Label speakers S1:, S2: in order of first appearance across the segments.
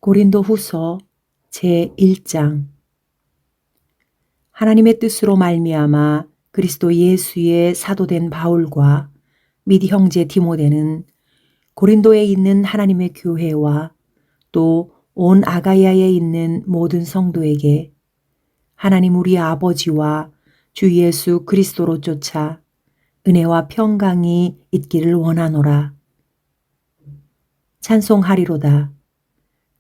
S1: 고린도후서 제1장. 하나님의 뜻으로 말미암아 그리스도 예수의 사도된 바울과 및 형제 디모데는 고린도에 있는 하나님의 교회와 또 온 아가야에 있는 모든 성도에게 하나님 우리 아버지와 주 예수 그리스도로 쫓아 은혜와 평강이 있기를 원하노라. 찬송하리로다.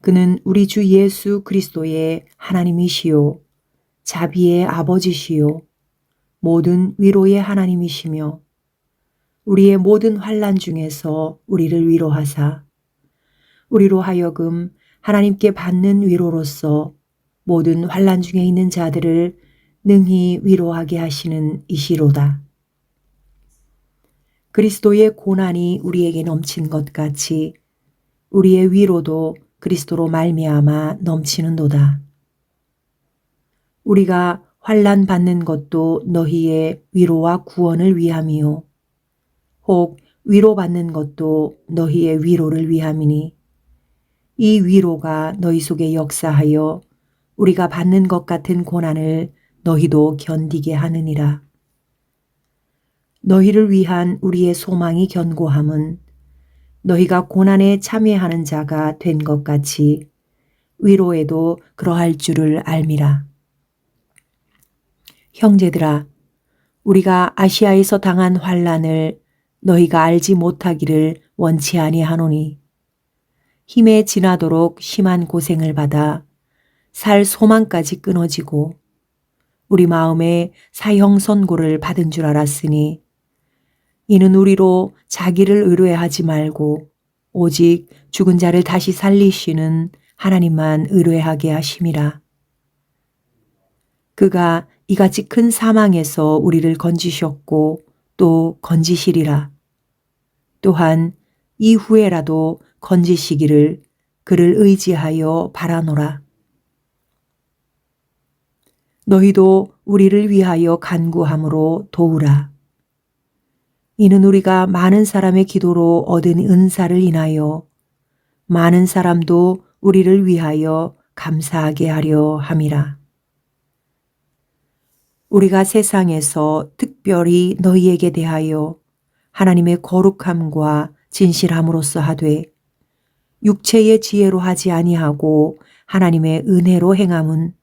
S1: 그는 우리 주 예수 그리스도의 하나님이시요 자비의 아버지시요 모든 위로의 하나님이시며 우리의 모든 환난 중에서 우리를 위로하사 우리로 하여금 하나님께 받는 위로로서 모든 환난 중에 있는 자들을 능히 위로하게 하시는 이시로다. 그리스도의 고난이 우리에게 넘친 것 같이 우리의 위로도 그리스도로 말미암아 넘치는도다. 우리가 환난 받는 것도 너희의 위로와 구원을 위함이요 혹 위로받는 것도 너희의 위로를 위함이니 이 위로가 너희 속에 역사하여 우리가 받는 것 같은 고난을 너희도 견디게 하느니라. 너희를 위한 우리의 소망이 견고함은 너희가 고난에 참여하는 자가 된 것 같이 위로에도 그러할 줄을 알미라. 형제들아, 우리가 아시아에서 당한 환난을 너희가 알지 못하기를 원치 아니하노니 힘에 지나도록 심한 고생을 받아 살 소망까지 끊어지고 우리 마음에 사형 선고를 받은 줄 알았으니 이는 우리로 자기를 의뢰하지 말고 오직 죽은 자를 다시 살리시는 하나님만 의뢰하게 하심이라. 그가 이같이 큰 사망에서 우리를 건지셨고 또 건지시리라. 또한 이후에라도 건지시기를 그를 의지하여 바라노라. 너희도 우리를 위하여 간구함으로 도우라. 이는 우리가 많은 사람의 기도로 얻은 은사를 인하여 많은 사람도 우리를 위하여 감사하게 하려 함이라. 우리가 세상에서 특별히 너희에게 대하여 하나님의 거룩함과 진실함으로써 하되 육체의 지혜로 하지 아니하고 하나님의 은혜로 행함은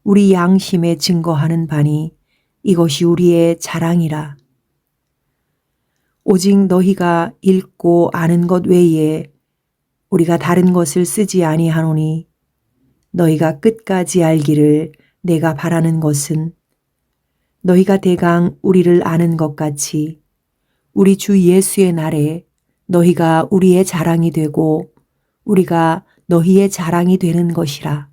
S1: 우리 양심에 증거하는 바니 이것이 우리의 자랑이라. 오직 너희가 읽고 아는 것 외에 우리가 다른 것을 쓰지 아니하노니 너희가 끝까지 알기를 내가 바라는 것은 너희가 대강 우리를 아는 것 같이 우리 주 예수의 날에 너희가 우리의 자랑이 되고 우리가 너희의 자랑이 되는 것이라.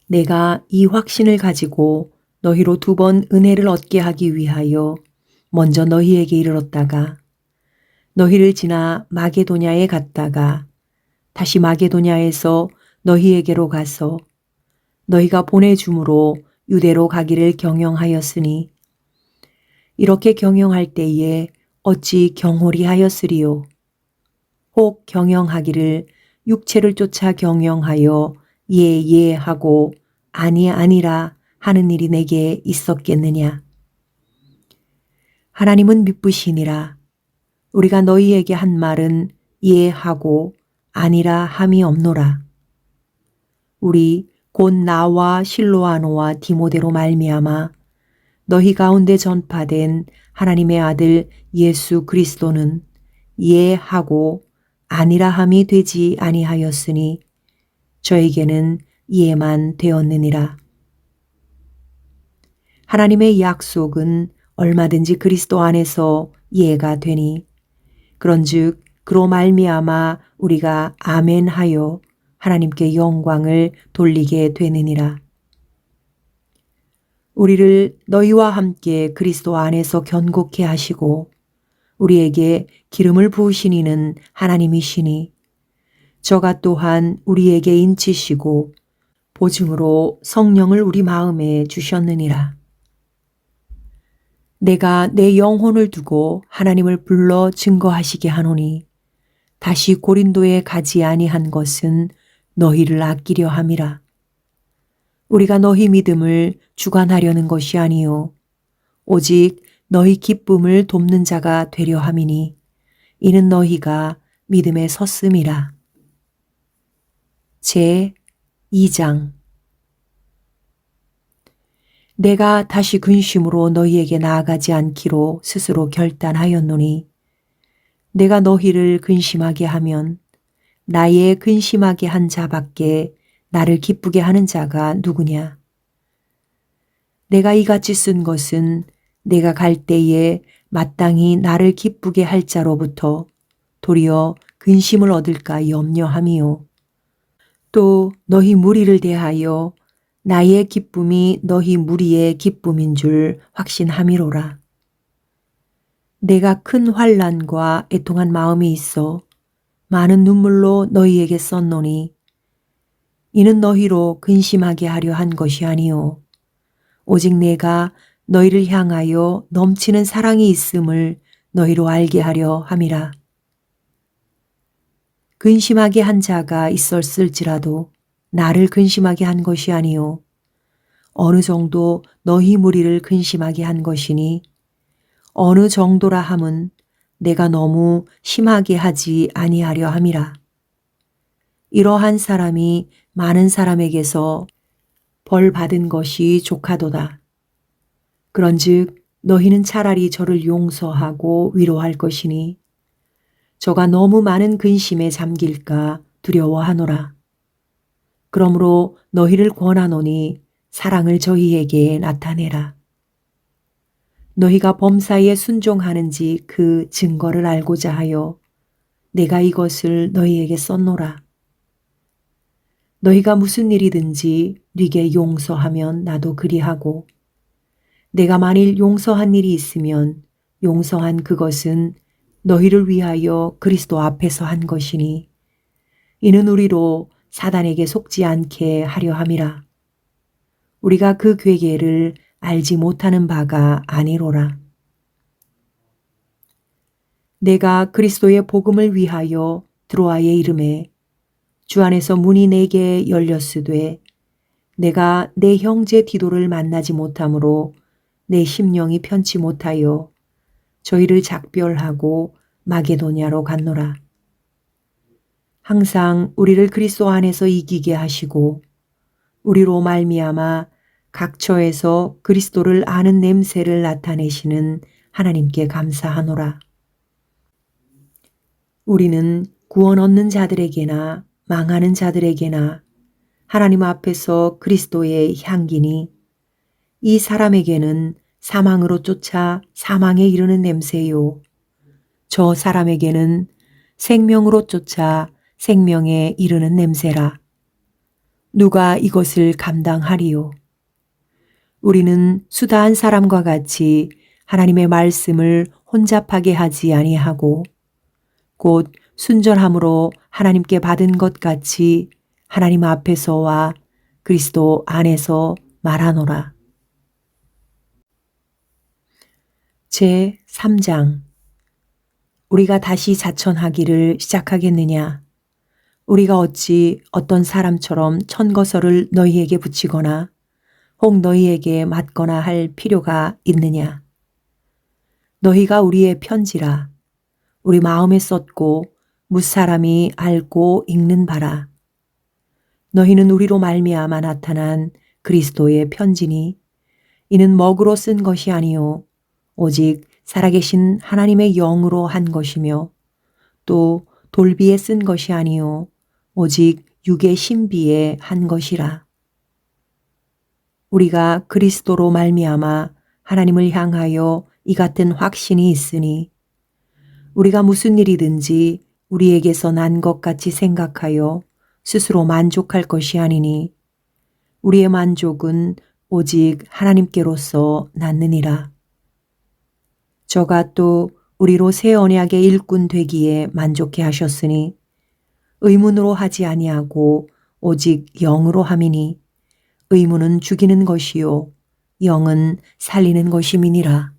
S1: 내가 이 확신을 가지고 너희로 2번 은혜를 얻게 하기 위하여 먼저 너희에게 이르렀다가 너희를 지나 마게도냐에 갔다가 다시 마게도냐에서 너희에게로 가서 너희가 보내줌으로 유대로 가기를 경영하였으니 이렇게 경영할 때에 어찌 경홀히 하였으리요. 혹 경영하기를 육체를 쫓아 경영하여 예 하고 아니라 하는 일이 내게 있었겠느냐. 하나님은 미쁘시니라. 우리가 너희에게 한 말은 예하고 아니라 함이 없노라. 우리 곧 나와 실로아노와 디모데로 말미암아 너희 가운데 전파된 하나님의 아들 예수 그리스도는 예하고 아니라 함이 되지 아니하였으니 저에게는 예만 되었느니라. 하나님의 약속은 얼마든지 그리스도 안에서 예가 되니 그런즉 그로 말미암아 우리가 아멘하여 하나님께 영광을 돌리게 되느니라. 우리를 너희와 함께 그리스도 안에서 견고케 하시고 우리에게 기름을 부으신 이는 하나님이시니 저가 또한 우리에게 인치시고 보증으로 성령을 우리 마음에 주셨느니라. 내가 내 영혼을 두고 하나님을 불러 증거하시게 하노니 다시 고린도에 가지 아니한 것은 너희를 아끼려 함이라. 우리가 너희 믿음을 주관하려는 것이 아니요 오직 너희 기쁨을 돕는 자가 되려 함이니 이는 너희가 믿음에 섰음이라. 제 2장. 내가 다시 근심으로 너희에게 나아가지 않기로 스스로 결단하였노니 내가 너희를 근심하게 하면 나의 근심하게 한 자밖에 나를 기쁘게 하는 자가 누구냐. 내가 이같이 쓴 것은 내가 갈 때에 마땅히 나를 기쁘게 할 자로부터 도리어 근심을 얻을까 염려함이요. 또 너희 무리를 대하여 나의 기쁨이 너희 무리의 기쁨인 줄 확신함이로라. 내가 큰 환난과 애통한 마음이 있어 많은 눈물로 너희에게 썼노니 이는 너희로 근심하게 하려 한 것이 아니요 오직 내가 너희를 향하여 넘치는 사랑이 있음을 너희로 알게 하려 함이라. 근심하게 한 자가 있었을지라도 나를 근심하게 한 것이 아니요 어느 정도 너희 무리를 근심하게 한 것이니 어느 정도라 함은 내가 너무 심하게 하지 아니하려 함이라. 이러한 사람이 많은 사람에게서 벌 받은 것이 족하도다. 그런즉 너희는 차라리 저를 용서하고 위로할 것이니 저가 너무 많은 근심에 잠길까 두려워하노라. 그러므로 너희를 권하노니 사랑을 저희에게 나타내라. 너희가 범사에 순종하는지 그 증거를 알고자 하여 내가 이것을 너희에게 썼노라. 너희가 무슨 일이든지 네게 용서하면 나도 그리하고 내가 만일 용서한 일이 있으면 용서한 그것은 너희를 위하여 그리스도 앞에서 한 것이니 이는 우리로 사단에게 속지 않게 하려 함이라. 우리가 그 괴계를 알지 못하는 바가 아니로라. 내가 그리스도의 복음을 위하여 드로아에 이름에 주 안에서 문이 내게 열렸으되 내가 내 형제 디도를 만나지 못하므로 내 심령이 편치 못하여 저희를 작별하고 마게도냐로 갔노라. 항상 우리를 그리스도 안에서 이기게 하시고 우리로 말미암아 각처에서 그리스도를 아는 냄새를 나타내시는 하나님께 감사하노라. 우리는 구원 얻는 자들에게나 망하는 자들에게나 하나님 앞에서 그리스도의 향기니 이 사람에게는 사망으로 쫓아 사망에 이르는 냄새요. 저 사람에게는 생명으로 쫓아 생명에 이르는 냄새라. 누가 이것을 감당하리요? 우리는 수다한 사람과 같이 하나님의 말씀을 혼잡하게 하지 아니하고 곧 순전함으로 하나님께 받은 것 같이 하나님 앞에서와 그리스도 안에서 말하노라. 제 3장. 우리가 다시 자천하기를 시작하겠느냐? 우리가 어찌 어떤 사람처럼 천거설을 너희에게 붙이거나 혹 너희에게 맞거나 할 필요가 있느냐? 너희가 우리의 편지라. 우리 마음에 썼고 무사람이 알고 읽는 바라. 너희는 우리로 말미암아 나타난 그리스도의 편지니 이는 먹으로 쓴 것이 아니요 오직 살아계신 하나님의 영으로 한 것이며 또 돌비에 쓴 것이 아니요 오직 육의 신비에 한 것이라. 우리가 그리스도로 말미암아 하나님을 향하여 이 같은 확신이 있으니 우리가 무슨 일이든지 우리에게서 난 것 같이 생각하여 스스로 만족할 것이 아니니 우리의 만족은 오직 하나님께로서 났느니라. 저가 또 우리로 새 언약의 일꾼 되기에 만족해 하셨으니 의문으로 하지 아니하고 오직 영으로 함이니 의문은 죽이는 것이요 영은 살리는 것임이니라.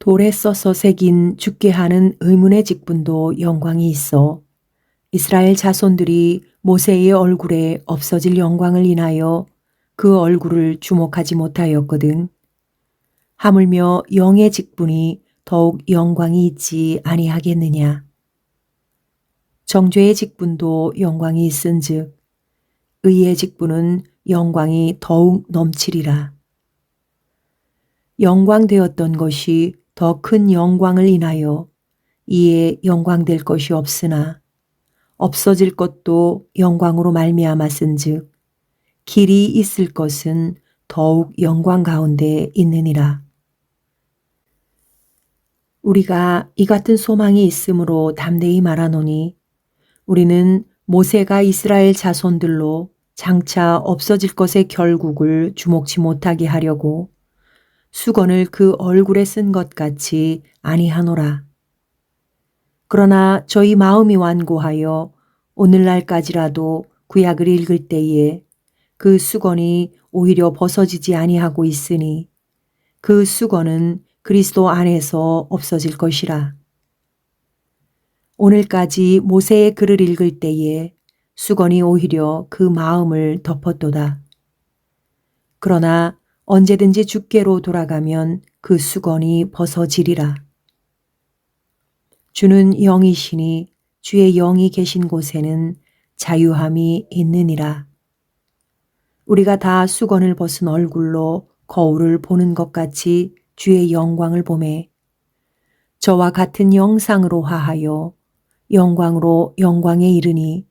S1: 돌에 써서 새긴 죽게 하는 의문의 직분도 영광이 있어 이스라엘 자손들이 모세의 얼굴에 없어질 영광을 인하여 그 얼굴을 주목하지 못하였거든. 하물며 영의 직분이 더욱 영광이 있지 아니하겠느냐. 정죄의 직분도 영광이 있은즉 의의 직분은 영광이 더욱 넘치리라. 영광되었던 것이 더 큰 영광을 인하여 이에 영광될 것이 없으나 없어질 것도 영광으로 말미암았은즉 길이 있을 것은 더욱 영광 가운데 있느니라. 우리가 이 같은 소망이 있으므로 담대히 말하노니 우리는 모세가 이스라엘 자손들로 장차 없어질 것의 결국을 주목치 못하게 하려고 수건을 그 얼굴에 쓴 것 같이 아니하노라. 그러나 저희 마음이 완고하여 오늘날까지라도 구약을 읽을 때에 그 수건이 오히려 벗어지지 아니하고 있으니 그 수건은 그리스도 안에서 없어질 것이라. 오늘까지 모세의 글을 읽을 때에 수건이 오히려 그 마음을 덮었도다. 그러나 언제든지 주께로 돌아가면 그 수건이 벗어지리라. 주는 영이시니 주의 영이 계신 곳에는 자유함이 있느니라. 우리가 다 수건을 벗은 얼굴로 거울을 보는 것 같이 주의 영광을 보매 저와 같은 영상으로 화하여 영광으로 영광에 이르니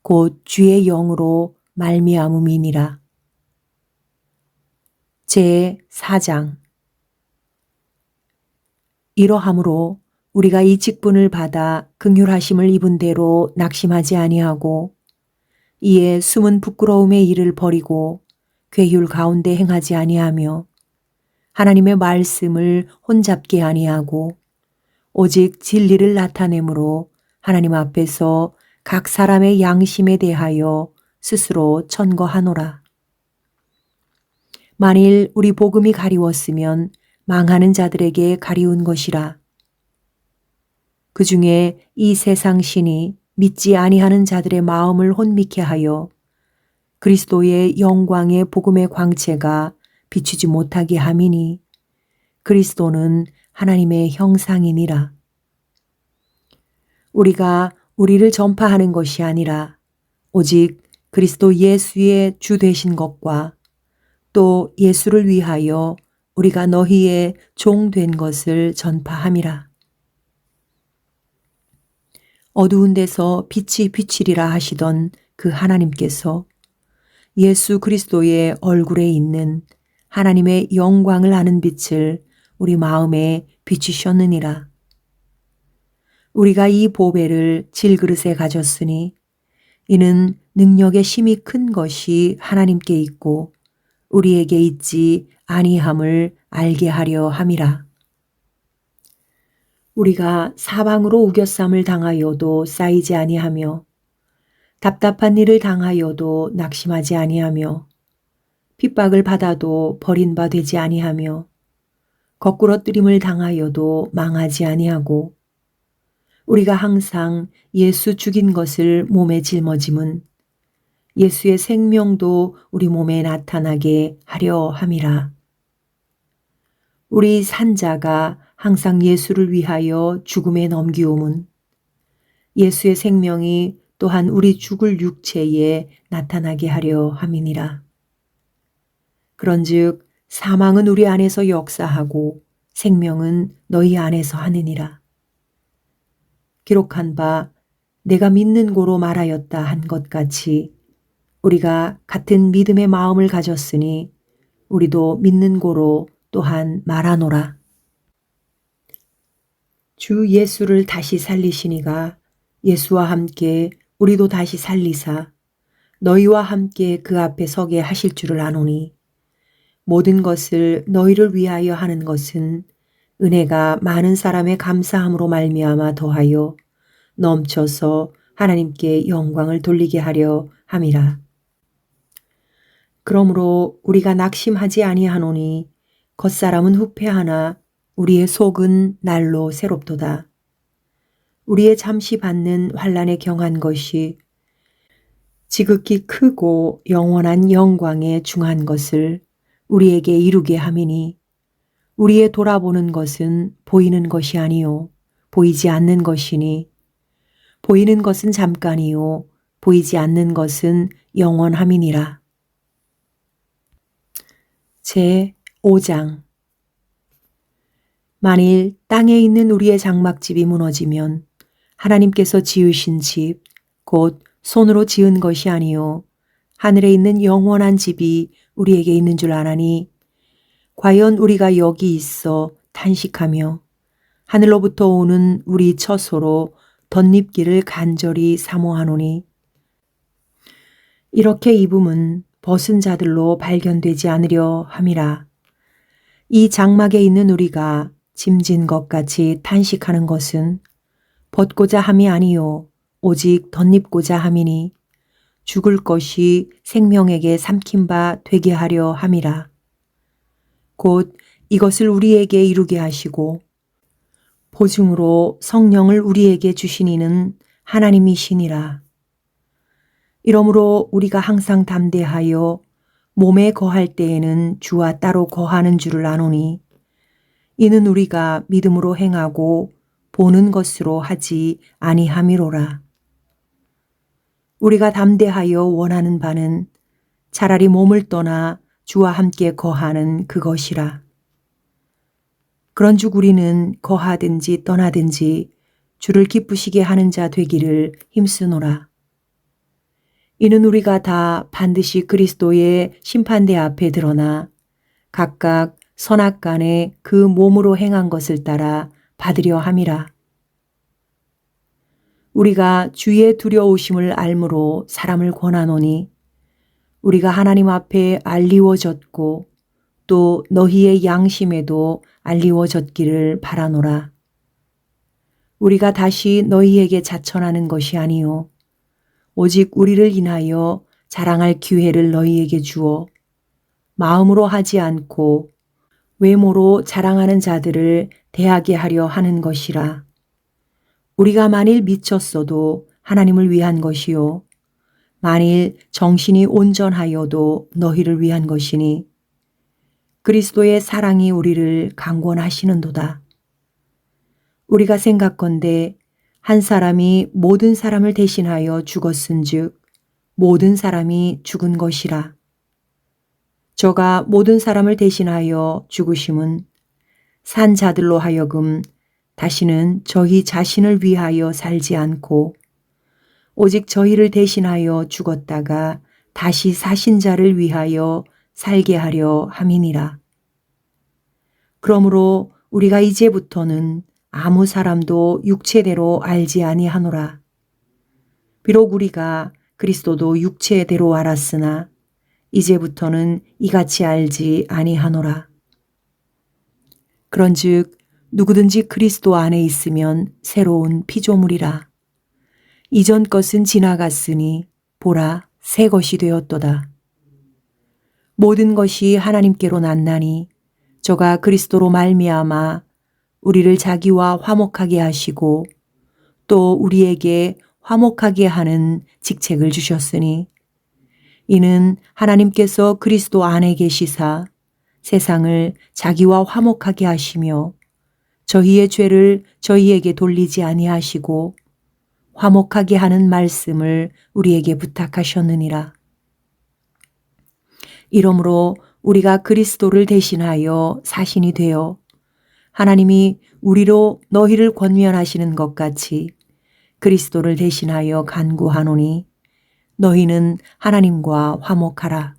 S1: 곧 주의 영으로 말미암음이니라. 제 4장. 이러함으로 우리가 이 직분을 받아 긍휼하심을 입은 대로 낙심하지 아니하고 이에 숨은 부끄러움의 일을 버리고 괴휼 가운데 행하지 아니하며 하나님의 말씀을 혼잡게 아니하고 오직 진리를 나타내므로 하나님 앞에서 각 사람의 양심에 대하여 스스로 천거하노라. 만일 우리 복음이 가리웠으면 망하는 자들에게 가리운 것이라. 그 중에 이 세상 신이 믿지 아니하는 자들의 마음을 혼미케 하여 그리스도의 영광의 복음의 광채가 비추지 못하게 함이니 그리스도는 하나님의 형상이니라. 우리가 우리를 전파하는 것이 아니라 오직 그리스도 예수의 주 되신 것과 또 예수를 위하여 우리가 너희의 종 된 것을 전파함이라. 어두운 데서 빛이 비치리라 하시던 그 하나님께서 예수 그리스도의 얼굴에 있는 하나님의 영광을 아는 빛을 우리 마음에 비추셨느니라. 우리가 이 보배를 질그릇에 가졌으니 이는 능력의 심이 큰 것이 하나님께 있고 우리에게 있지 아니함을 알게 하려 함이라. 우리가 사방으로 우겨쌈을 당하여도 쌓이지 아니하며 답답한 일을 당하여도 낙심하지 아니하며 핍박을 받아도 버린 바 되지 아니하며 거꾸러뜨림을 당하여도 망하지 아니하고 우리가 항상 예수 죽인 것을 몸에 짊어짐은 예수의 생명도 우리 몸에 나타나게 하려 함이라. 우리 산자가 항상 예수를 위하여 죽음에 넘기움은 예수의 생명이 또한 우리 죽을 육체에 나타나게 하려 함이니라. 그런즉 사망은 우리 안에서 역사하고 생명은 너희 안에서 하느니라. 기록한 바 내가 믿는 고로 말하였다 한 것 같이 우리가 같은 믿음의 마음을 가졌으니 우리도 믿는 고로 또한 말하노라. 주 예수를 다시 살리시니가 예수와 함께 우리도 다시 살리사 너희와 함께 그 앞에 서게 하실 줄을 아노니 모든 것을 너희를 위하여 하는 것은 은혜가 많은 사람의 감사함으로 말미암아 더하여 넘쳐서 하나님께 영광을 돌리게 하려 함이라. 그러므로 우리가 낙심하지 아니하노니 겉사람은 후패하나 우리의 속은 날로 새롭도다. 우리의 잠시 받는 환난에 경한 것이 지극히 크고 영원한 영광에 중한 것을 우리에게 이루게 함이니 우리의 돌아보는 것은 보이는 것이 아니요 보이지 않는 것이니 보이는 것은 잠깐이요 보이지 않는 것은 영원함이니라. 제 5장. 만일 땅에 있는 우리의 장막집이 무너지면 하나님께서 지으신 집, 곧 손으로 지은 것이 아니요 하늘에 있는 영원한 집이 우리에게 있는 줄 아나니 과연 우리가 여기 있어 탄식하며 하늘로부터 오는 우리 처소로 덧입기를 간절히 사모하노니 이렇게 입음은 벗은 자들로 발견되지 않으려 함이라. 이 장막에 있는 우리가 짐진 것 같이 탄식하는 것은 벗고자 함이 아니요 오직 덧입고자 함이니 죽을 것이 생명에게 삼킨 바 되게 하려 함이라. 곧 이것을 우리에게 이루게 하시고 보증으로 성령을 우리에게 주신 이는 하나님이시니라. 이러므로 우리가 항상 담대하여 몸에 거할 때에는 주와 따로 거하는 줄을 아노니 이는 우리가 믿음으로 행하고 보는 것으로 하지 아니함이로라. 우리가 담대하여 원하는 바는 차라리 몸을 떠나 주와 함께 거하는 그것이라. 그런즉 우리는 거하든지 떠나든지 주를 기쁘시게 하는 자 되기를 힘쓰노라. 이는 우리가 다 반드시 그리스도의 심판대 앞에 드러나 각각 선악간에 그 몸으로 행한 것을 따라 받으려 함이라. 우리가 주의 두려우심을 알므로 사람을 권하노니 우리가 하나님 앞에 알리워졌고 또 너희의 양심에도 알리워졌기를 바라노라. 우리가 다시 너희에게 자천하는 것이 아니요 오직 우리를 인하여 자랑할 기회를 너희에게 주어 마음으로 하지 않고 외모로 자랑하는 자들을 대하게 하려 하는 것이라. 우리가 만일 미쳤어도 하나님을 위한 것이요 만일 정신이 온전하여도 너희를 위한 것이니 그리스도의 사랑이 우리를 강권하시는도다. 우리가 생각건대 한 사람이 모든 사람을 대신하여 죽었은즉 모든 사람이 죽은 것이라. 저가 모든 사람을 대신하여 죽으심은 산 자들로 하여금 다시는 저희 자신을 위하여 살지 않고 오직 저희를 대신하여 죽었다가 다시 사신 자를 위하여 살게 하려 함이니라. 그러므로 우리가 이제부터는 아무 사람도 육체대로 알지 아니하노라. 비록 우리가 그리스도도 육체대로 알았으나 이제부터는 이같이 알지 아니하노라. 그런즉 누구든지 그리스도 안에 있으면 새로운 피조물이라. 이전 것은 지나갔으니 보라 새 것이 되었도다. 모든 것이 하나님께로 났나니 저가 그리스도로 말미암아 우리를 자기와 화목하게 하시고 또 우리에게 화목하게 하는 직책을 주셨으니 이는 하나님께서 그리스도 안에 계시사 세상을 자기와 화목하게 하시며 저희의 죄를 저희에게 돌리지 아니하시고 화목하게 하는 말씀을 우리에게 부탁하셨느니라. 이러므로 우리가 그리스도를 대신하여 사신이 되어 하나님이 우리로 너희를 권면하시는 것 같이 그리스도를 대신하여 간구하노니 너희는 하나님과 화목하라.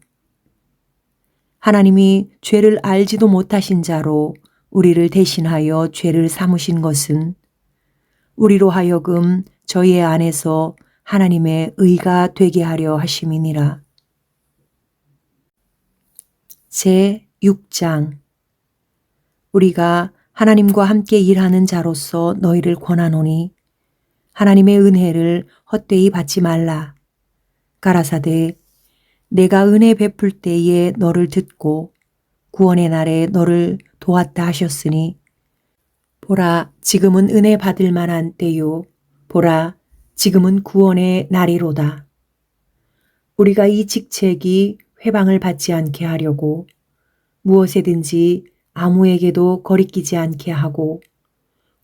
S1: 하나님이 죄를 알지도 못하신 자로 우리를 대신하여 죄를 삼으신 것은 우리로 하여금 저희 안에서 하나님의 의가 되게 하려 하심이니라. 제 6장. 우리가 하나님과 함께 일하는 자로서 너희를 권하노니 하나님의 은혜를 헛되이 받지 말라. 가라사대 내가 은혜 베풀 때에 너를 듣고 구원의 날에 너를 도왔다 하셨으니 보라, 지금은 은혜 받을 만한 때요. 보라, 지금은 구원의 날이로다. 우리가 이 직책이 회방을 받지 않게 하려고 무엇에든지 아무에게도 거리끼지 않게 하고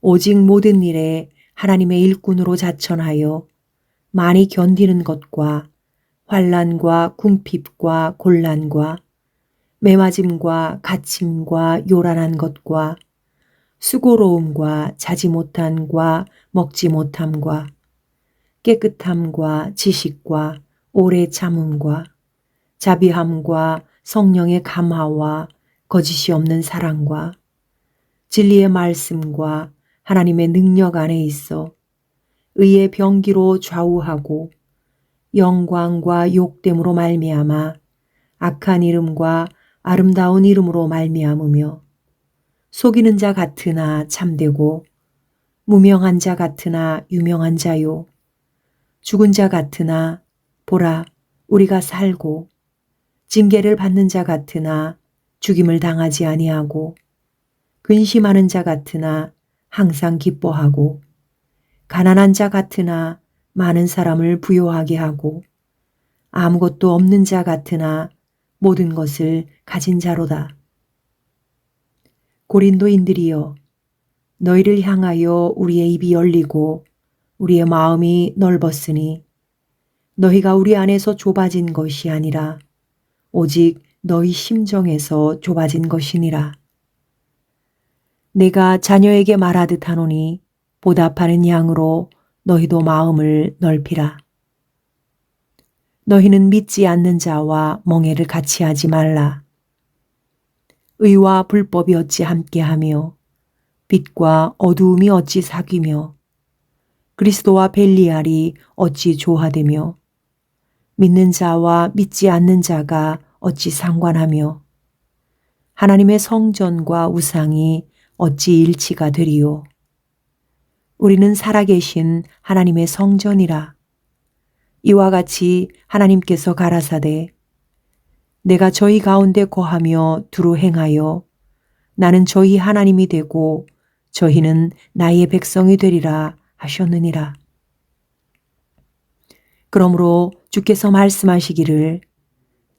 S1: 오직 모든 일에 하나님의 일꾼으로 자천하여 많이 견디는 것과 환난과 궁핍과 곤란과 매맞음과 갇힘과 요란한 것과 수고로움과 자지 못함과 먹지 못함과 깨끗함과 지식과 오래 참음과 자비함과 성령의 감화와 거짓이 없는 사랑과 진리의 말씀과 하나님의 능력 안에 있어 의의 병기로 좌우하고 영광과 욕됨으로 말미암아 악한 이름과 아름다운 이름으로 말미암으며 속이는 자 같으나 참되고 무명한 자 같으나 유명한 자요 죽은 자 같으나 보라 우리가 살고 징계를 받는 자 같으나 죽임을 당하지 아니하고 근심하는 자 같으나 항상 기뻐하고 가난한 자 같으나 많은 사람을 부요하게 하고 아무것도 없는 자 같으나 모든 것을 가진 자로다. 고린도인들이여 너희를 향하여 우리의 입이 열리고 우리의 마음이 넓었으니 너희가 우리 안에서 좁아진 것이 아니라 오직 너희 심정에서 좁아진 것이니라. 내가 자녀에게 말하듯 하노니 보답하는 양으로 너희도 마음을 넓히라. 너희는 믿지 않는 자와 멍해를 같이 하지 말라. 의와 불법이 어찌 함께하며 빛과 어두움이 어찌 사귀며 그리스도와 벨리알이 어찌 조화되며 믿는 자와 믿지 않는 자가 어찌 상관하며 하나님의 성전과 우상이 어찌 일치가 되리요. 우리는 살아계신 하나님의 성전이라. 이와 같이 하나님께서 가라사대 내가 저희 가운데 거하며 두루 행하여 나는 저희 하나님이 되고 저희는 나의 백성이 되리라 하셨느니라. 그러므로 주께서 말씀하시기를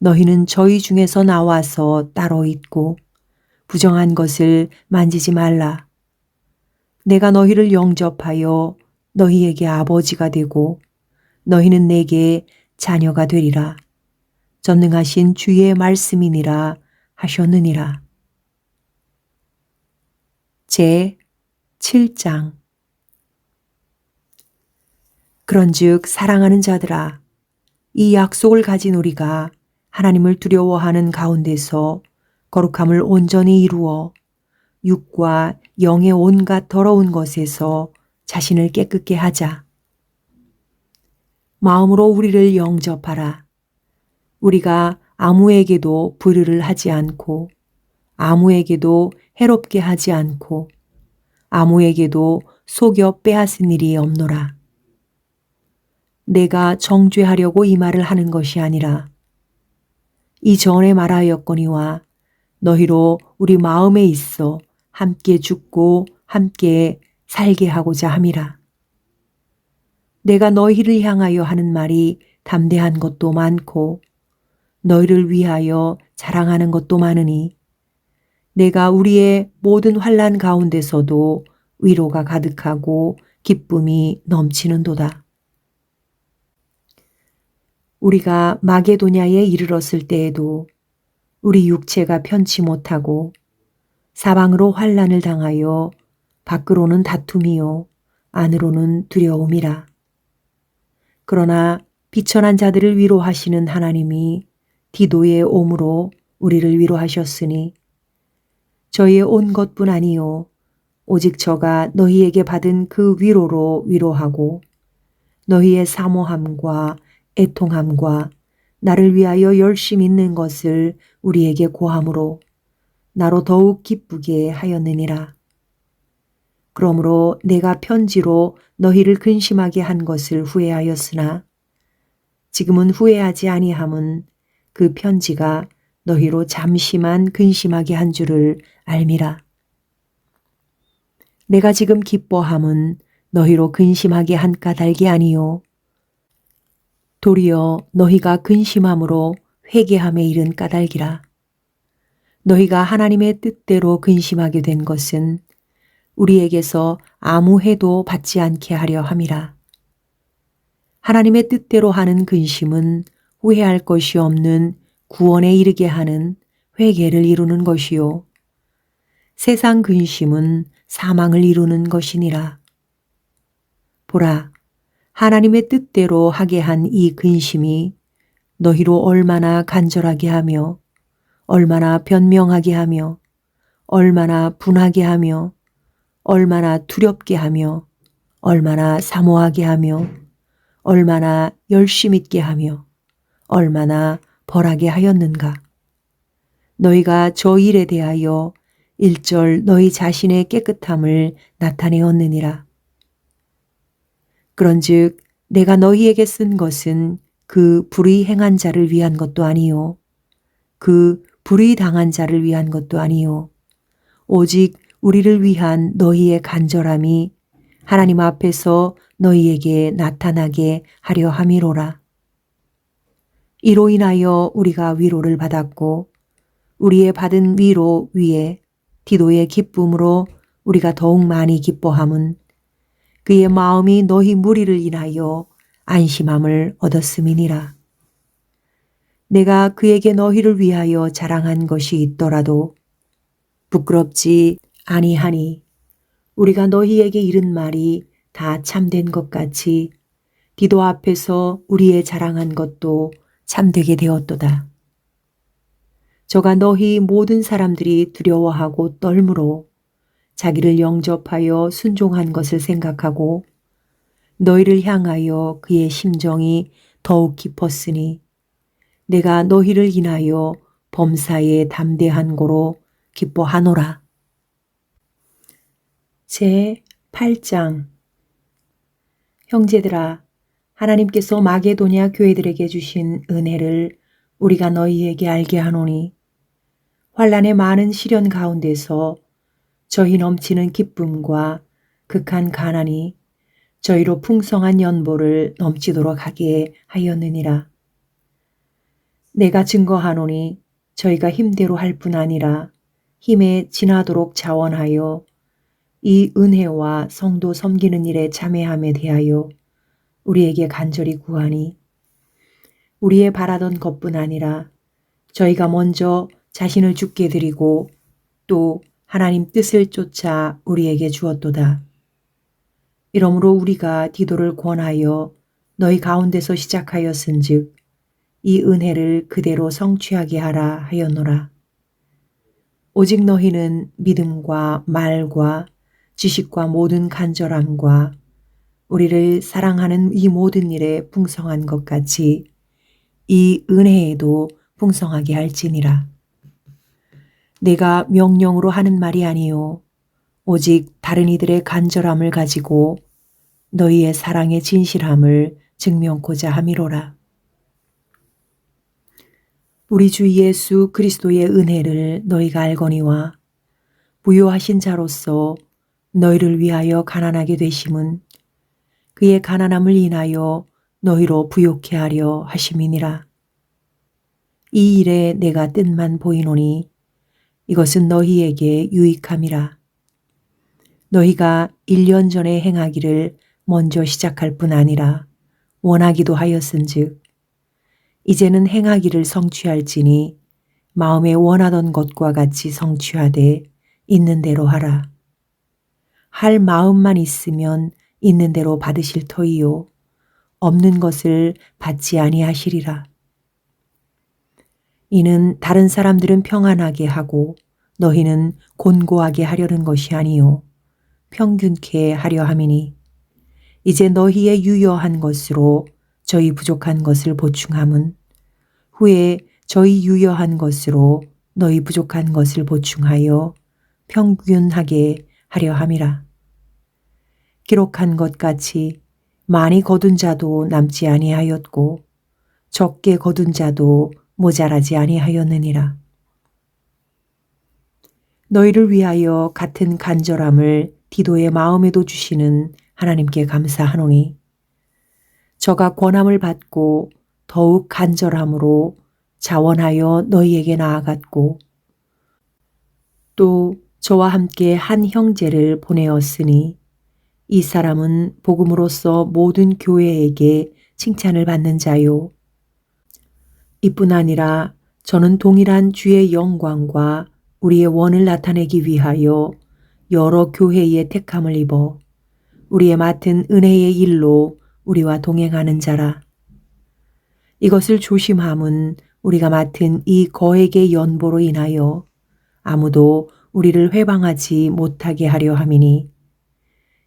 S1: 너희는 저희 중에서 나와서 따로 있고 부정한 것을 만지지 말라. 내가 너희를 영접하여 너희에게 아버지가 되고 너희는 내게 자녀가 되리라. 전능하신 주의 말씀이니라 하셨느니라. 제 7장 그런즉 사랑하는 자들아 이 약속을 가진 우리가 하나님을 두려워하는 가운데서 거룩함을 온전히 이루어 육과 영의 온갖 더러운 것에서 자신을 깨끗게 하자. 마음으로 우리를 영접하라. 우리가 아무에게도 불의를 하지 않고 아무에게도 해롭게 하지 않고 아무에게도 속여 빼앗은 일이 없노라. 내가 정죄하려고 이 말을 하는 것이 아니라 이전에 말하였거니와 너희로 우리 마음에 있어 함께 죽고 함께 살게 하고자 함이라. 내가 너희를 향하여 하는 말이 담대한 것도 많고 너희를 위하여 자랑하는 것도 많으니 내가 우리의 모든 환난 가운데서도 위로가 가득하고 기쁨이 넘치는도다. 우리가 마게도냐에 이르렀을 때에도 우리 육체가 편치 못하고 사방으로 환난을 당하여 밖으로는 다툼이요 안으로는 두려움이라. 그러나 비천한 자들을 위로하시는 하나님이 디도의 옴으로 우리를 위로하셨으니 저희의 온 것뿐 아니요 오직 저가 너희에게 받은 그 위로로 위로하고 너희의 사모함과 애통함과 나를 위하여 열심 있는 것을 우리에게 고함으로 나로 더욱 기쁘게 하였느니라. 그러므로 내가 편지로 너희를 근심하게 한 것을 후회하였으나 지금은 후회하지 아니함은 그 편지가 너희로 잠시만 근심하게 한 줄을 알미라. 내가 지금 기뻐함은 너희로 근심하게 한 까닭이 아니요 도리어 너희가 근심함으로 회개함에 이른 까닭이라. 너희가 하나님의 뜻대로 근심하게 된 것은 우리에게서 아무 해도 받지 않게 하려 함이라. 하나님의 뜻대로 하는 근심은 후회할 것이 없는 구원에 이르게 하는 회개를 이루는 것이요 세상 근심은 사망을 이루는 것이니라. 보라, 하나님의 뜻대로 하게 한 이 근심이 너희로 얼마나 간절하게 하며 얼마나 변명하게 하며 얼마나 분하게 하며 얼마나 두렵게 하며 얼마나 사모하게 하며 얼마나 열심 있게 하며 얼마나 벌하게 하였는가. 너희가 저 일에 대하여 일절 너희 자신의 깨끗함을 나타내었느니라. 그런즉 내가 너희에게 쓴 것은 그 불의 행한 자를 위한 것도 아니요 그 불의 당한 자를 위한 것도 아니요 오직 우리를 위한 너희의 간절함이 하나님 앞에서 너희에게 나타나게 하려 함이로라. 이로 인하여 우리가 위로를 받았고 우리의 받은 위로 위에 디도의 기쁨으로 우리가 더욱 많이 기뻐함은 그의 마음이 너희 무리를 인하여 안심함을 얻었음이니라. 내가 그에게 너희를 위하여 자랑한 것이 있더라도 부끄럽지 아니하니 우리가 너희에게 이른 말이 다 참된 것 같이 디도 앞에서 우리의 자랑한 것도 참되게 되었도다. 저가 너희 모든 사람들이 두려워하고 떨므로 자기를 영접하여 순종한 것을 생각하고 너희를 향하여 그의 심정이 더욱 깊었으니 내가 너희를 인하여 범사에 담대한 고로 기뻐하노라. 제 8장. 형제들아, 하나님께서 마게도냐 교회들에게 주신 은혜를 우리가 너희에게 알게 하노니 환난의 많은 시련 가운데서 저희 넘치는 기쁨과 극한 가난이 저희로 풍성한 연보를 넘치도록 하게 하였느니라. 내가 증거하노니 저희가 힘대로 할 뿐 아니라 힘에 지나도록 자원하여 이 은혜와 성도 섬기는 일에 참여함에 대하여 우리에게 간절히 구하니 우리의 바라던 것뿐 아니라 저희가 먼저 자신을 주께 드리고 또 하나님 뜻을 쫓아 우리에게 주었도다. 이러므로 우리가 디도를 권하여 너희 가운데서 시작하였은즉 이 은혜를 그대로 성취하게 하라 하였노라. 오직 너희는 믿음과 말과 지식과 모든 간절함과 우리를 사랑하는 이 모든 일에 풍성한 것 같이 이 은혜에도 풍성하게 할지니라. 내가 명령으로 하는 말이 아니요 오직 다른 이들의 간절함을 가지고 너희의 사랑의 진실함을 증명코자 함이로라. 우리 주 예수 그리스도의 은혜를 너희가 알거니와 부요하신 자로서 너희를 위하여 가난하게 되심은 그의 가난함을 인하여 너희로 부요케 하려 하심이니라. 이 일에 내가 뜻만 보이노니 이것은 너희에게 유익함이라. 너희가 1년 전에 행하기를 먼저 시작할 뿐 아니라 원하기도 하였은즉 이제는 행하기를 성취할지니 마음에 원하던 것과 같이 성취하되 있는 대로 하라. 할 마음만 있으면 있는 대로 받으실 터이요 없는 것을 받지 아니하시리라. 이는 다른 사람들은 평안하게 하고 너희는 곤고하게 하려는 것이 아니요 평균케 하려 함이니 이제 너희의 유여한 것으로 저희 부족한 것을 보충함은 후에 저희 유여한 것으로 너희 부족한 것을 보충하여 평균하게 하려 함이라. 기록한 것 같이 많이 거둔 자도 남지 아니하였고 적게 거둔 자도 모자라지 아니하였느니라. 너희를 위하여 같은 간절함을 디도의 마음에도 주시는 하나님께 감사하노니 저가 권함을 받고 더욱 간절함으로 자원하여 너희에게 나아갔고 또 저와 함께 한 형제를 보내었으니 이 사람은 복음으로써 모든 교회에게 칭찬을 받는 자요. 이뿐 아니라 저는 동일한 주의 영광과 우리의 원을 나타내기 위하여 여러 교회의 택함을 입어 우리의 맡은 은혜의 일로 우리와 동행하는 자라. 이것을 조심함은 우리가 맡은 이 거액의 연보로 인하여 아무도 우리를 회방하지 못하게 하려 함이니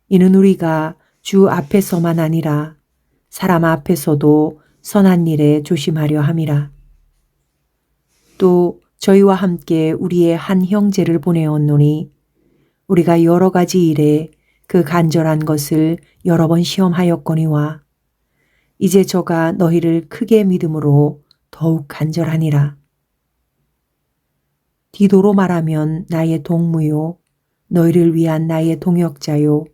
S1: 이는 우리가 주 앞에서만 아니라 사람 앞에서도 선한 일에 조심하려 함이라. 또 저희와 함께 우리의 한 형제를 보내었노니 우리가 여러 가지 일에 그 간절한 것을 여러 번 시험하였거니와 이제 저가 너희를 크게 믿음으로 더욱 간절하니라. 디도로 말하면 나의 동무요 너희를 위한 나의 동역자요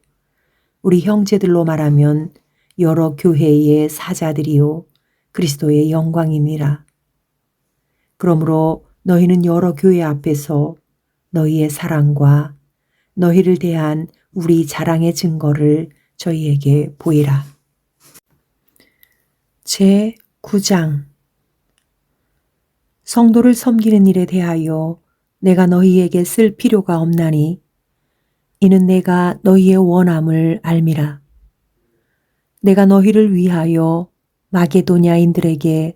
S1: 우리 형제들로 말하면 여러 교회의 사자들이요 그리스도의 영광이니라. 그러므로 너희는 여러 교회 앞에서 너희의 사랑과 너희를 대한 우리 자랑의 증거를 저희에게 보이라. 제9장 성도를 섬기는 일에 대하여 내가 너희에게 쓸 필요가 없나니 이는 내가 너희의 원함을 알미라. 내가 너희를 위하여 마게도냐인들에게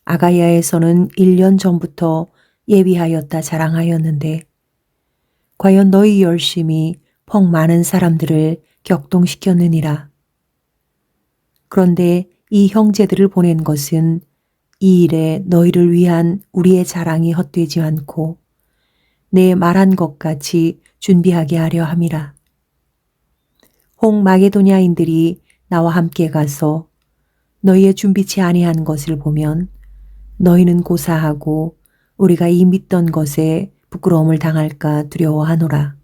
S1: 아가야에서는 1년 전부터 예비하였다 자랑하였는데 과연 너희 열심이 퍽 많은 사람들을 격동시켰느니라. 그런데 이 형제들을 보낸 것은 이 일에 너희를 위한 우리의 자랑이 헛되지 않고 내 말한 것 같이 준비하게 하려 함이라. 홍 마게도냐인들이 나와 함께 가서 너희의 준비치 아니한 것을 보면 너희는 고사하고 우리가 이 믿던 것에 부끄러움을 당할까 두려워하노라.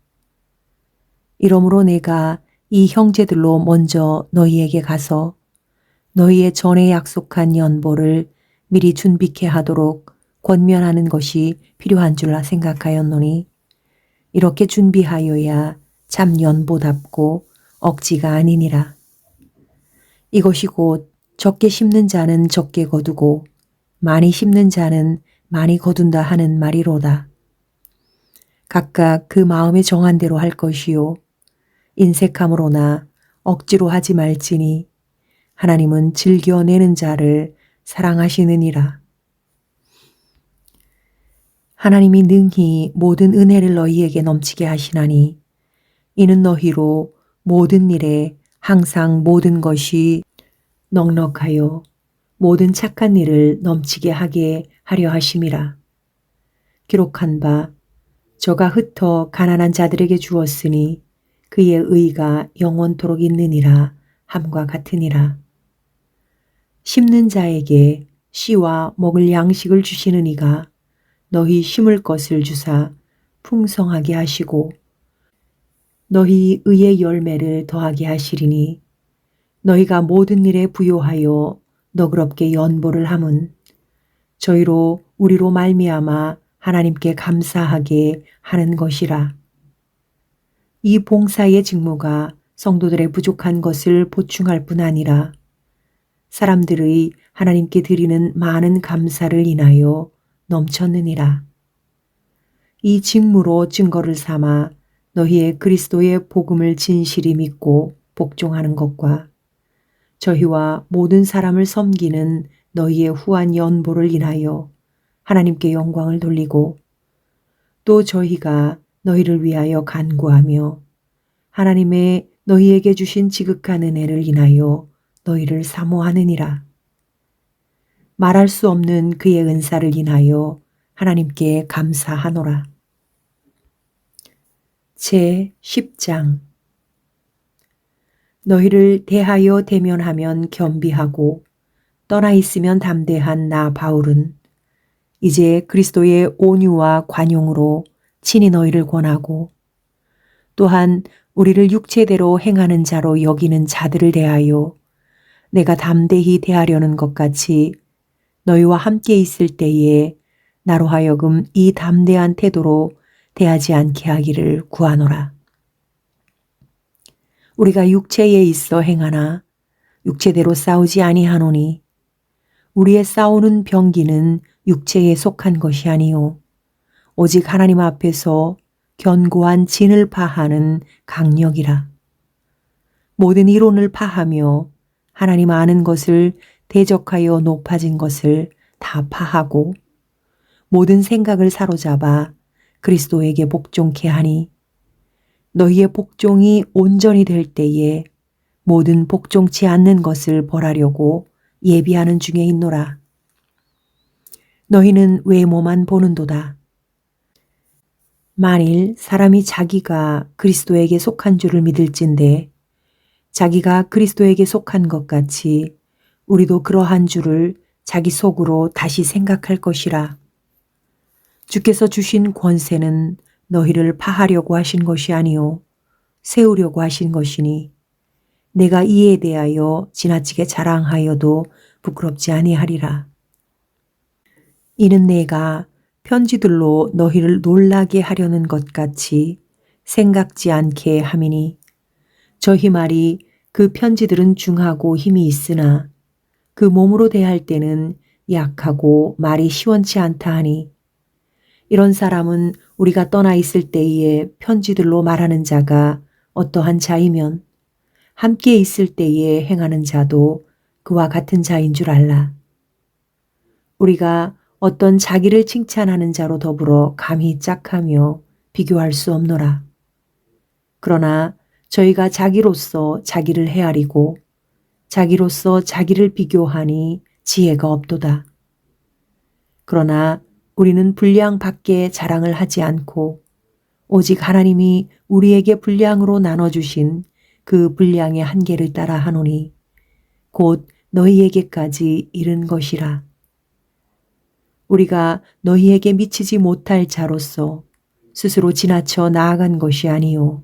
S1: 이러므로 내가 이 형제들로 먼저 너희에게 가서 너희의 전에 약속한 연보를 미리 준비케 하도록 권면하는 것이 필요한 줄 생각하였노니 이렇게 준비하여야 참 연보답고 억지가 아니니라. 이것이 곧 적게 심는 자는 적게 거두고 많이 심는 자는 많이 거둔다 하는 말이로다. 각각 그 마음에 정한 대로 할 것이요 인색함으로나 억지로 하지 말지니 하나님은 즐겨내는 자를 사랑하시느니라. 하나님이 능히 모든 은혜를 너희에게 넘치게 하시나니 이는 너희로 모든 일에 항상 모든 것이 넉넉하여 모든 착한 일을 넘치게 하게 하려 하심이라. 기록한 바 저가 흩어 가난한 자들에게 주었으니 그의 의가 영원토록 있느니라 함과 같으니라. 심는 자에게 씨와 먹을 양식을 주시는 이가 너희 심을 것을 주사 풍성하게 하시고 너희 의의 열매를 더하게 하시리니 너희가 모든 일에 부요하여 너그럽게 연보를 함은 저희로 우리로 말미암아 하나님께 감사하게 하는 것이라. 이 봉사의 직무가 성도들의 부족한 것을 보충할 뿐 아니라 사람들의 하나님께 드리는 많은 감사를 인하여 넘쳤느니라. 이 직무로 증거를 삼아 너희의 그리스도의 복음을 진실히 믿고 복종하는 것과 저희와 모든 사람을 섬기는 너희의 후한 연보를 인하여 하나님께 영광을 돌리고 또 저희가 너희를 위하여 간구하며 하나님의 너희에게 주신 지극한 은혜를 인하여 너희를 사모하느니라. 말할 수 없는 그의 은사를 인하여 하나님께 감사하노라. 제10장 너희를 대하여 대면하면 겸비하고 떠나 있으면 담대한 나 바울은 이제 그리스도의 온유와 관용으로 친히 너희를 권하고 또한 우리를 육체대로 행하는 자로 여기는 자들을 대하여 내가 담대히 대하려는 것 같이 너희와 함께 있을 때에 나로 하여금 이 담대한 태도로 대하지 않게 하기를 구하노라. 우리가 육체에 있어 행하나 육체대로 싸우지 아니하노니 우리의 싸우는 병기는 육체에 속한 것이 아니요 오직 하나님 앞에서 견고한 진을 파하는 강력이라. 모든 이론을 파하며 하나님 아는 것을 대적하여 높아진 것을 다 파하고 모든 생각을 사로잡아 그리스도에게 복종케 하니 너희의 복종이 온전히 될 때에 모든 복종치 않는 것을 벌하려고 예비하는 중에 있노라. 너희는 외모만 보는도다. 만일 사람이 자기가 그리스도에게 속한 줄을 믿을진대 자기가 그리스도에게 속한 것 같이 우리도 그러한 줄을 자기 속으로 다시 생각할 것이라. 주께서 주신 권세는 너희를 파하려고 하신 것이 아니요 세우려고 하신 것이니 내가 이에 대하여 지나치게 자랑하여도 부끄럽지 아니하리라. 이는 내가 편지들로 너희를 놀라게 하려는 것 같이 생각지 않게 함이니 저희 말이 그 편지들은 중하고 힘이 있으나 그 몸으로 대할 때는 약하고 말이 시원치 않다 하니 이런 사람은 우리가 떠나 있을 때에 편지들로 말하는 자가 어떠한 자이면 함께 있을 때에 행하는 자도 그와 같은 자인 줄 알라. 우리가 어떤 자기를 칭찬하는 자로 더불어 감히 짝하며 비교할 수 없노라. 그러나 저희가 자기로서 자기를 헤아리고 자기로서 자기를 비교하니 지혜가 없도다. 그러나 우리는 분량 밖에 자랑을 하지 않고 오직 하나님이 우리에게 분량으로 나눠주신 그 분량의 한계를 따라 하노니 곧 너희에게까지 이른 것이라. 우리가 너희에게 미치지 못할 자로서 스스로 지나쳐 나아간 것이 아니요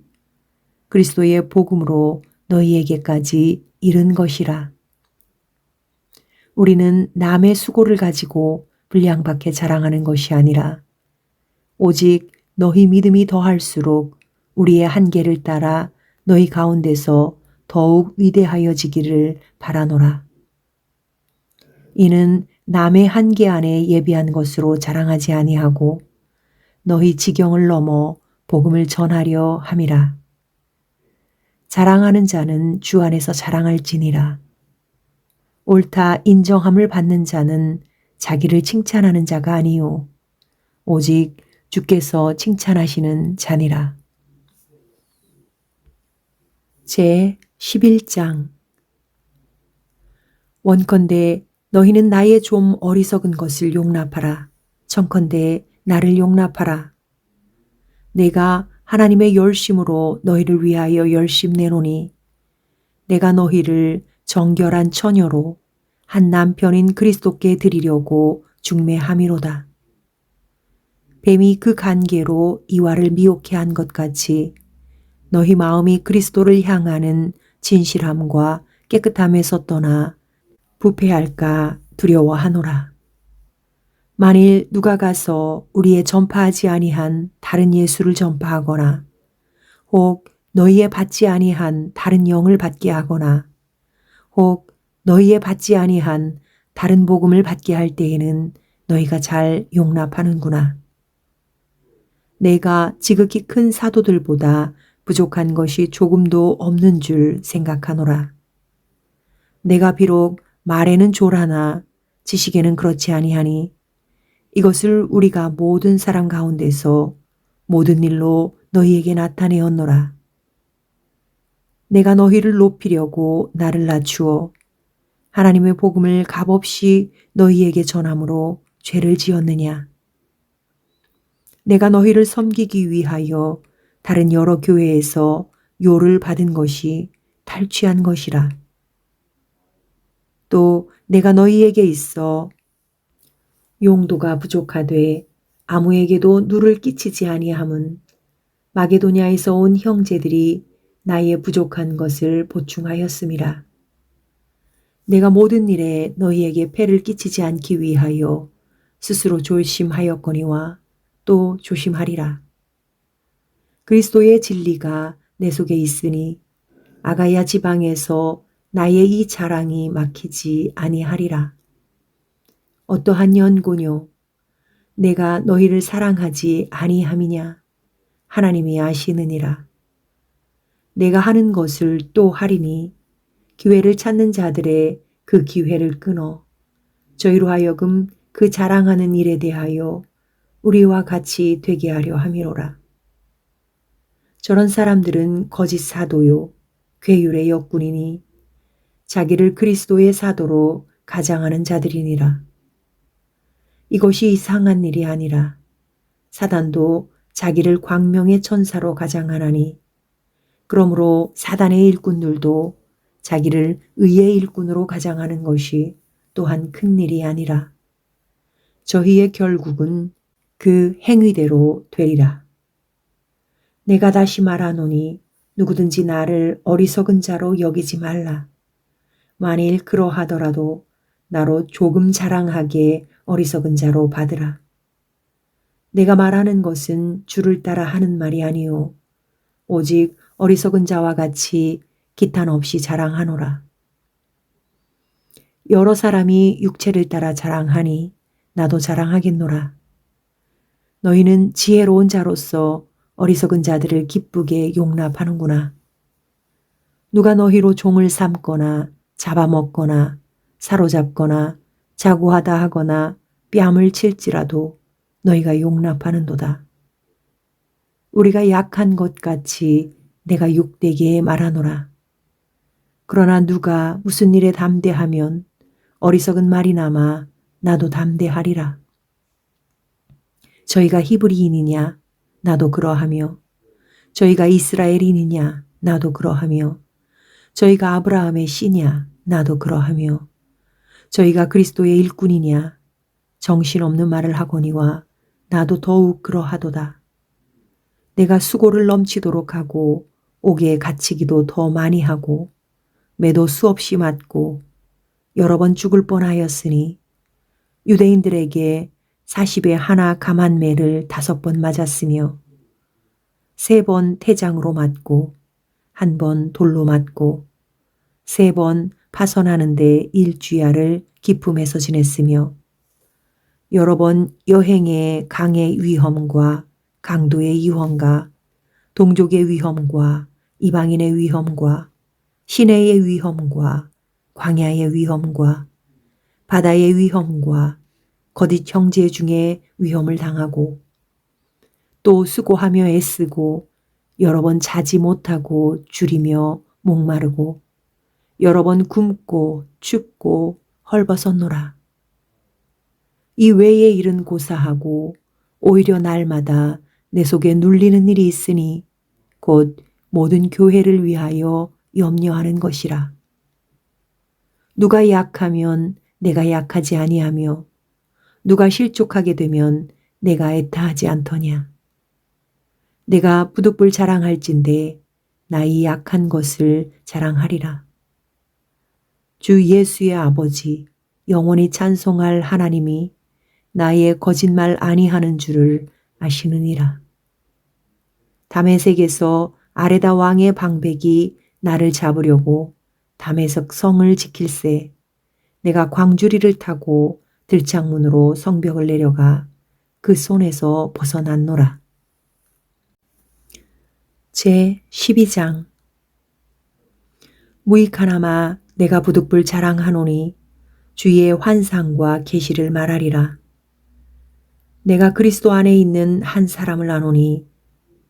S1: 그리스도의 복음으로 너희에게까지 이른 것이라. 우리는 남의 수고를 가지고 분량 밖에 자랑하는 것이 아니라 오직 너희 믿음이 더할수록 우리의 한계를 따라 너희 가운데서 더욱 위대하여지기를 바라노라. 이는 남의 한계 안에 예비한 것으로 자랑하지 아니하고 너희 지경을 넘어 복음을 전하려 함이라. 자랑하는 자는 주 안에서 자랑할지니라. 옳다 인정함을 받는 자는 자기를 칭찬하는 자가 아니요 오직 주께서 칭찬하시는 자니라. 제 11장 원컨대 너희는 나의 좀 어리석은 것을 용납하라. 청컨대 나를 용납하라. 내가 하나님의 열심으로 너희를 위하여 열심 내노니 내가 너희를 정결한 처녀로 한 남편인 그리스도께 드리려고 중매함이로다. 뱀이 그 간계로 이와를 미혹해 한 것 같이 너희 마음이 그리스도를 향하는 진실함과 깨끗함에서 떠나 부패할까 두려워하노라. 만일 누가 가서 우리의 전파하지 아니한 다른 예수를 전파하거나 혹 너희의 받지 아니한 다른 영을 받게 하거나 혹 너희의 받지 아니한 다른 복음을 받게 할 때에는 너희가 잘 용납하는구나. 내가 지극히 큰 사도들보다 부족한 것이 조금도 없는 줄 생각하노라. 내가 비록 말에는 졸하나 지식에는 그렇지 아니하니 이것을 우리가 모든 사람 가운데서 모든 일로 너희에게 나타내었노라. 내가 너희를 높이려고 나를 낮추어 하나님의 복음을 값없이 너희에게 전함으로 죄를 지었느냐. 내가 너희를 섬기기 위하여 다른 여러 교회에서 요를 받은 것이 탈취한 것이라. 또 내가 너희에게 있어 용도가 부족하되 아무에게도 누를 끼치지 아니함은 마게도냐에서 온 형제들이 나의 부족한 것을 보충하였음이라. 내가 모든 일에 너희에게 폐를 끼치지 않기 위하여 스스로 조심하였거니와 또 조심하리라. 그리스도의 진리가 내 속에 있으니 아가야 지방에서 나의 이 자랑이 막히지 아니하리라. 어떠한 연고뇨 내가 너희를 사랑하지 아니함이냐 하나님이 아시느니라. 내가 하는 것을 또 하리니 기회를 찾는 자들의 그 기회를 끊어 저희로 하여금 그 자랑하는 일에 대하여 우리와 같이 되게 하려 함이로라. 저런 사람들은 거짓 사도요 괴율의 역군이니 자기를 그리스도의 사도로 가장하는 자들이니라. 이것이 이상한 일이 아니라 사단도 자기를 광명의 천사로 가장하나니 그러므로 사단의 일꾼들도 자기를 의의 일꾼으로 가장하는 것이 또한 큰 일이 아니라 저희의 결국은 그 행위대로 되리라. 내가 다시 말하노니 누구든지 나를 어리석은 자로 여기지 말라. 만일 그러하더라도 나로 조금 자랑하게 어리석은 자로 받으라. 내가 말하는 것은 주를 따라 하는 말이 아니요 오직 어리석은 자와 같이 기탄 없이 자랑하노라. 여러 사람이 육체를 따라 자랑하니 나도 자랑하겠노라. 너희는 지혜로운 자로서 어리석은 자들을 기쁘게 용납하는구나. 누가 너희로 종을 삼거나 잡아먹거나 사로잡거나 자고하다 하거나 뺨을 칠지라도 너희가 용납하는도다. 우리가 약한 것 같이 내가 욕되게 말하노라. 그러나 누가 무슨 일에 담대하면 어리석은 말이 남아 나도 담대하리라. 저희가 히브리인이냐 나도 그러하며 저희가 이스라엘인이냐 나도 그러하며 저희가 아브라함의 씨냐 나도 그러하며 저희가 그리스도의 일꾼이냐 정신없는 말을 하거니와 나도 더욱 그러하도다. 내가 수고를 넘치도록 하고 옥에 갇히기도 더 많이 하고 매도 수없이 맞고 여러 번 죽을 뻔하였으니 유대인들에게 40에 하나 감한 매를 5번 맞았으며 3번 태장으로 맞고 1번 돌로 맞고 3번 파선하는데 일주야를 기품에서 지냈으며 여러 번 여행의 강의 위험과 강도의 위험과 동족의 위험과 이방인의 위험과 시내의 위험과 광야의 위험과 바다의 위험과 거짓 형제 중에 위험을 당하고 또 수고하며 애쓰고 여러 번 자지 못하고 줄이며 목마르고 여러 번 굶고 춥고 헐벗었노라. 이 외의 일은 고사하고 오히려 날마다 내 속에 눌리는 일이 있으니 곧 모든 교회를 위하여 염려하는 것이라. 누가 약하면 내가 약하지 아니하며 누가 실족하게 되면 내가 애타하지 않더냐. 내가 부득불 자랑할진대 나의 약한 것을 자랑하리라. 주 예수의 아버지 영원히 찬송할 하나님이 나의 거짓말 아니하는 줄을 아시느니라. 다메섹에서 아레다 왕의 방백이 나를 잡으려고 다메섹 성을 지킬새 내가 광주리를 타고 들창문으로 성벽을 내려가 그 손에서 벗어났노라. 제 12장 무익하나마 내가 부득불 자랑하노니 주의 환상과 계시를 말하리라. 내가 그리스도 안에 있는 한 사람을 아노니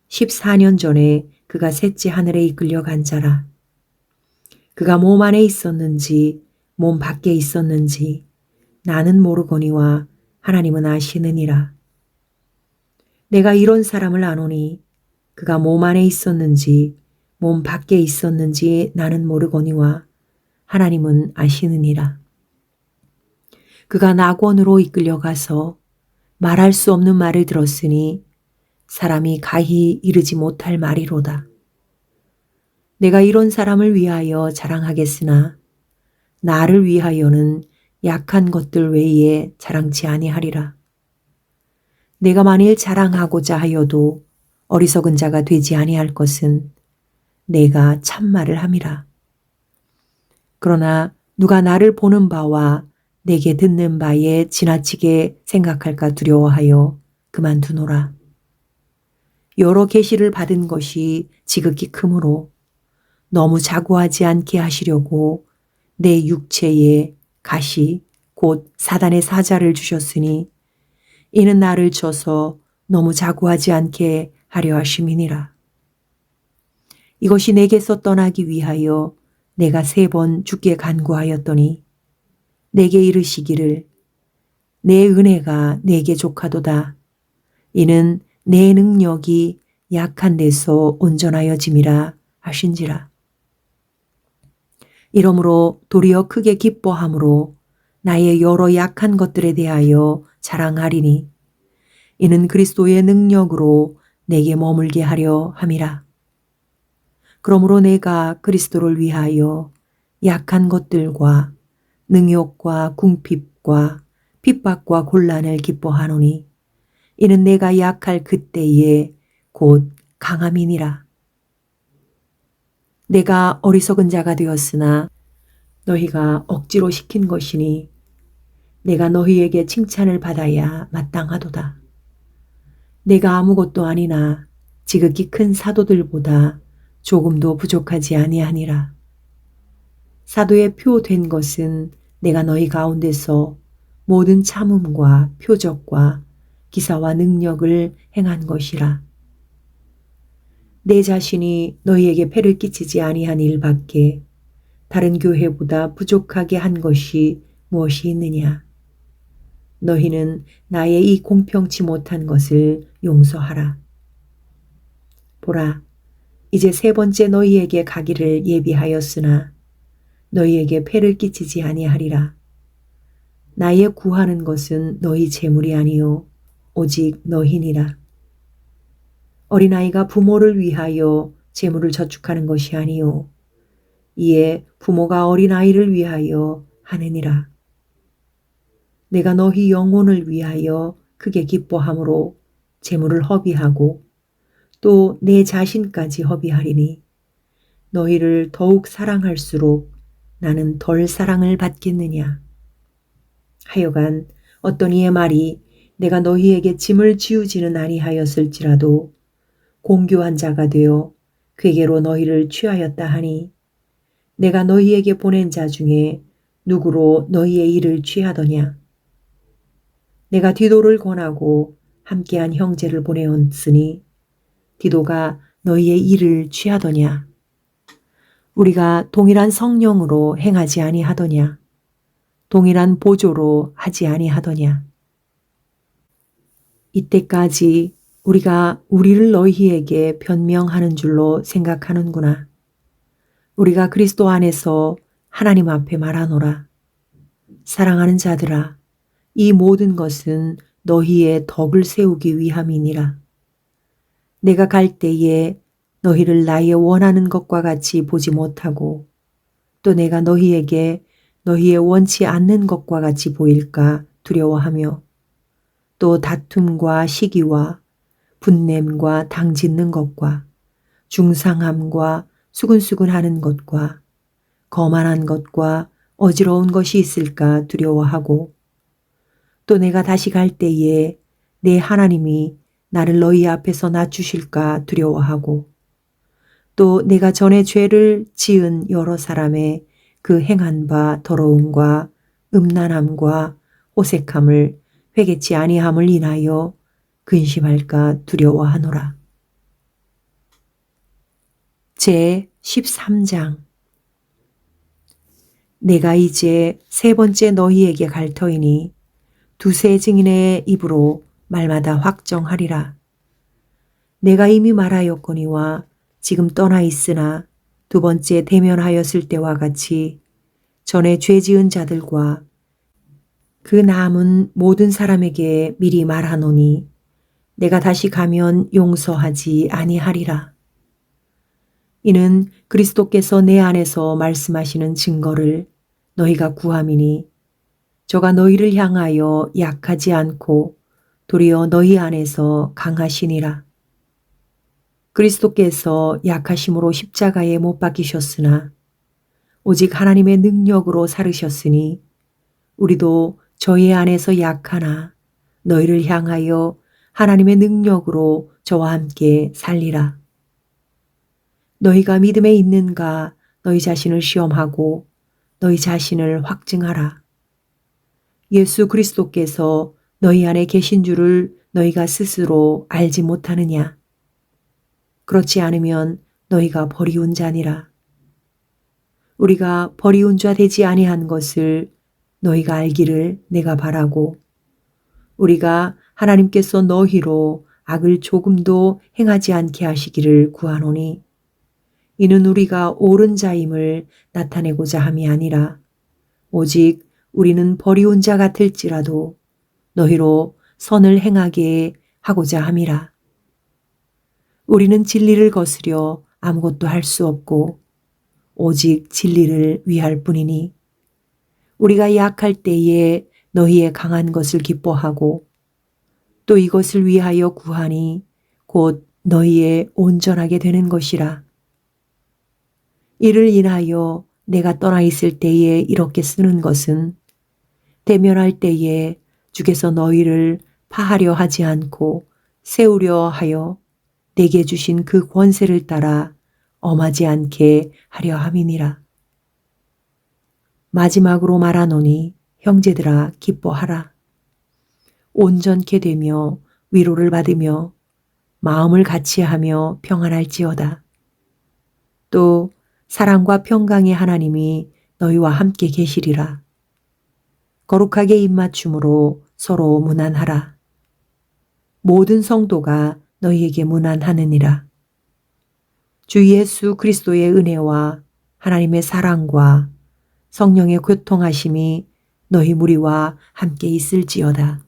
S1: 14년 전에 그가 셋째 하늘에 이끌려 간 자라. 그가 몸 안에 있었는지 몸 밖에 있었는지 나는 모르거니와 하나님은 아시느니라. 내가 이런 사람을 아노니 그가 몸 안에 있었는지 몸 밖에 있었는지 나는 모르거니와 하나님은 아시느니라. 그가 낙원으로 이끌려가서 말할 수 없는 말을 들었으니 사람이 가히 이르지 못할 말이로다. 내가 이런 사람을 위하여 자랑하겠으나 나를 위하여는 약한 것들 외에 자랑치 아니하리라. 내가 만일 자랑하고자 하여도 어리석은 자가 되지 아니할 것은 내가 참말을 함이라. 그러나 누가 나를 보는 바와 내게 듣는 바에 지나치게 생각할까 두려워하여 그만두노라. 여러 계시를 받은 것이 지극히 크므로 너무 자고하지 않게 하시려고 내 육체에 가시 곧 사단의 사자를 주셨으니 이는 나를 쳐서 너무 자고하지 않게 하려 하심이니라. 이것이 내게서 떠나기 위하여 내가 3번 주께 간구하였더니 내게 이르시기를 내 은혜가 내게 족하도다. 이는 내 능력이 약한 데서 온전하여짐이라 하신지라. 이러므로 도리어 크게 기뻐함으로 나의 여러 약한 것들에 대하여 자랑하리니 이는 그리스도의 능력으로 내게 머물게 하려 함이라. 그러므로 내가 그리스도를 위하여 약한 것들과 능욕과 궁핍과 핍박과 곤란을 기뻐하노니 이는 내가 약할 그때에 곧 강함이니라. 내가 어리석은 자가 되었으나 너희가 억지로 시킨 것이니 내가 너희에게 칭찬을 받아야 마땅하도다. 내가 아무것도 아니나 지극히 큰 사도들보다 조금도 부족하지 아니하니라. 사도의 표 된 것은 내가 너희 가운데서 모든 참음과 표적과 기사와 능력을 행한 것이라. 내 자신이 너희에게 폐를 끼치지 아니한 일밖에 다른 교회보다 부족하게 한 것이 무엇이 있느냐. 너희는 나의 이 공평치 못한 것을 용서하라. 보라, 이제 3번째 너희에게 가기를 예비하였으나 너희에게 폐를 끼치지 아니하리라. 나의 구하는 것은 너희 재물이 아니요 오직 너희니라. 어린아이가 부모를 위하여 재물을 저축하는 것이 아니요 이에 부모가 어린아이를 위하여 하느니라. 내가 너희 영혼을 위하여 크게 기뻐함으로 재물을 허비하고 또 내 자신까지 허비하리니 너희를 더욱 사랑할수록 나는 덜 사랑을 받겠느냐. 하여간 어떤 이의 말이 내가 너희에게 짐을 지우지는 아니하였을지라도 공교한 자가 되어 괴계로 너희를 취하였다 하니 내가 너희에게 보낸 자 중에 누구로 너희의 일을 취하더냐. 내가 디도를 권하고 함께한 형제를 보내었으니 디도가 너희의 일을 취하더냐. 우리가 동일한 성령으로 행하지 아니하더냐. 동일한 보조로 하지 아니하더냐. 이때까지 우리가 우리를 너희에게 변명하는 줄로 생각하는구나. 우리가 그리스도 안에서 하나님 앞에 말하노라. 사랑하는 자들아, 이 모든 것은 너희의 덕을 세우기 위함이니라. 내가 갈 때에 너희를 나의 원하는 것과 같이 보지 못하고 또 내가 너희에게 너희의 원치 않는 것과 같이 보일까 두려워하며 또 다툼과 시기와 분냄과 당짓는 것과 중상함과 수근수근하는 것과 거만한 것과 어지러운 것이 있을까 두려워하고 또 내가 다시 갈 때에 내 하나님이 나를 너희 앞에서 낮추실까 두려워하고 또 내가 전에 죄를 지은 여러 사람의 그 행한 바 더러움과 음란함과 호색함을 회개치 아니함을 인하여 근심할까 두려워하노라. 제 13장. 내가 이제 3번째 너희에게 갈 터이니 두세 증인의 입으로 말마다 확정하리라. 내가 이미 말하였거니와 지금 떠나 있으나 2번째 대면하였을 때와 같이 전에 죄 지은 자들과 그 남은 모든 사람에게 미리 말하노니 내가 다시 가면 용서하지 아니하리라. 이는 그리스도께서 내 안에서 말씀하시는 증거를 너희가 구함이니 저가 너희를 향하여 약하지 않고 도리어 너희 안에서 강하시니라. 그리스도께서 약하심으로 십자가에 못 박히셨으나 오직 하나님의 능력으로 살으셨으니 우리도 저희 안에서 약하나 너희를 향하여 하나님의 능력으로 저와 함께 살리라. 너희가 믿음에 있는가 너희 자신을 시험하고 너희 자신을 확증하라. 예수 그리스도께서 너희 안에 계신 줄을 너희가 스스로 알지 못하느냐? 그렇지 않으면 너희가 버리운 자니라. 우리가 버리운 자 되지 아니한 것을 너희가 알기를 내가 바라고 우리가 하나님께서 너희로 악을 조금도 행하지 않게 하시기를 구하노니 이는 우리가 옳은 자임을 나타내고자 함이 아니라 오직 우리는 버리운 자 같을지라도 너희로 선을 행하게 하고자 함이라. 우리는 진리를 거스려 아무것도 할 수 없고 오직 진리를 위할 뿐이니 우리가 약할 때에 너희의 강한 것을 기뻐하고 또 이것을 위하여 구하니 곧 너희의 온전하게 되는 것이라. 이를 인하여 내가 떠나 있을 때에 이렇게 쓰는 것은 대면할 때에 주께서 너희를 파하려 하지 않고 세우려 하여 내게 주신 그 권세를 따라 엄하지 않게 하려 함이니라. 마지막으로 말하노니 형제들아 기뻐하라. 온전케 되며 위로를 받으며 마음을 같이하며 평안할지어다. 또 사랑과 평강의 하나님이 너희와 함께 계시리라. 거룩하게 입맞춤으로 서로 문안하라. 모든 성도가 너희에게 문안하느니라. 주 예수 그리스도의 은혜와 하나님의 사랑과 성령의 교통하심이 너희 무리와 함께 있을지어다.